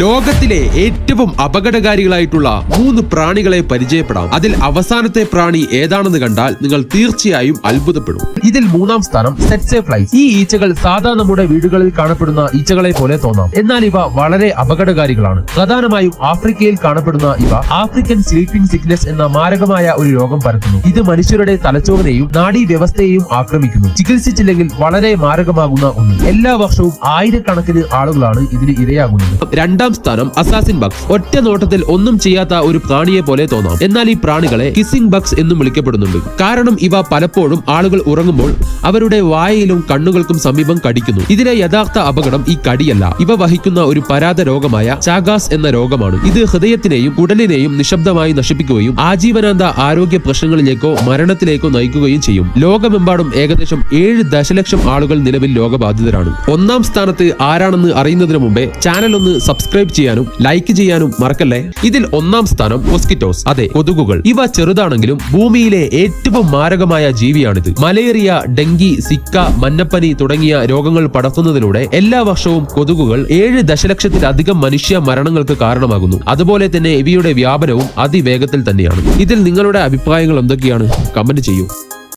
ലോകത്തിലെ ഏറ്റവും അപകടകാരികളായിട്ടുള്ള 3 പ്രാണികളെ പരിചയപ്പെടാം. അതിൽ അവസാനത്തെ പ്രാണി ഏതാണെന്ന് കണ്ടാൽ നിങ്ങൾ തീർച്ചയായും അത്ഭുതപ്പെടും. ഇതിൽ 3-ാം സ്ഥാനം സെറ്റ്സെ ഫ്ലൈസ്. ഈ ഈച്ചകൾ സാധാ നമ്മുടെ വീടുകളിൽ കാണപ്പെടുന്ന ഈച്ചകളെ പോലെ തോന്നാം, എന്നാൽ ഇവ വളരെ അപകടകാരികളാണ്. പ്രധാനമായും ആഫ്രിക്കയിൽ കാണപ്പെടുന്ന ഇവ ആഫ്രിക്കൻ സ്ലീപ്പിംഗ് സിക്നസ് എന്ന മാരകമായ ഒരു രോഗം പരത്തുന്നു. ഇത് മനുഷ്യരുടെ തലച്ചോറിനെയും നാഡീ വ്യവസ്ഥയെയും ആക്രമിക്കുന്നു. ചികിത്സിച്ചില്ലെങ്കിൽ വളരെ മാരകമാകുന്ന ഒന്ന്. എല്ലാ വർഷവും ആയിരക്കണക്കിന് ആളുകളാണ് ഇതിന് ഇരയാകുന്നത്. 2-ാം സ്ഥാനം അസാസിൻ ബഗ്സ്. ഒറ്റ നോട്ടത്തിൽ ഒന്നും ചെയ്യാത്ത ഒരു പ്രാണിയെ പോലെ തോന്നാം, എന്നാൽ ഈ പ്രാണികളെ കിസിംഗ് ബഗ്സ് എന്നും വിളിക്കപ്പെടുന്നുണ്ട്. കാരണം ഇവ പലപ്പോഴും ആളുകൾ ഉറങ്ങുമ്പോൾ അവരുടെ വായയിലും കണ്ണുകൾക്കും സമീപം കടിക്കുന്നു. ഇതിലെ യഥാർത്ഥ അപകടം ഈ കടിയല്ല, ഇവ വഹിക്കുന്ന ഒരു പരാത രോഗമായ ചാഗാസ് എന്ന രോഗമാണ്. ഇത് ഹൃദയത്തിനെയും കുടലിനെയും നിശബ്ദമായി നശിപ്പിക്കുകയും ആജീവനാന്ത ആരോഗ്യ പ്രശ്നങ്ങളിലേക്കോ മരണത്തിലേക്കോ നയിക്കുകയും ചെയ്യും. ലോകമെമ്പാടും ഏകദേശം 7 ദശലക്ഷം ആളുകൾ നിലവിൽ രോഗബാധിതരാണ്. 1-ാം സ്ഥാനത്ത് ആരാണെന്ന് അറിയുന്നതിന് മുമ്പേ ചാനൽ ഒന്ന് സബ്സ്ക്രൈബ് ചെയ്യാനും ലൈക്ക് ചെയ്യാനും മറക്കല്ലേ. ഇതിൽ 1-ാം സ്ഥാനം മോസ്കിറ്റോസ്. അതെ, കൊതുകുകൾ. ഇവ ചെറുതാണെങ്കിലും ഭൂമിയിലെ ഏറ്റവും മാരകമായ ജീവിയാണിത്. മലേറിയ, ഡെങ്കി, സിക്ക, മഞ്ഞപ്പനി തുടങ്ങിയ രോഗങ്ങൾ പടർത്തുന്നതിലൂടെ എല്ലാ വർഷവും കൊതുകുകൾ 7 ദശലക്ഷത്തിലധികം മനുഷ്യ മരണങ്ങൾക്ക് കാരണമാകുന്നു. അതുപോലെ തന്നെ ഇവയുടെ വ്യാപനവും അതിവേഗത്തിൽ തന്നെയാണ്. ഇതിൽ നിങ്ങളുടെ അഭിപ്രായങ്ങൾ എന്തൊക്കെയാണ്? കമന്റ് ചെയ്യൂ.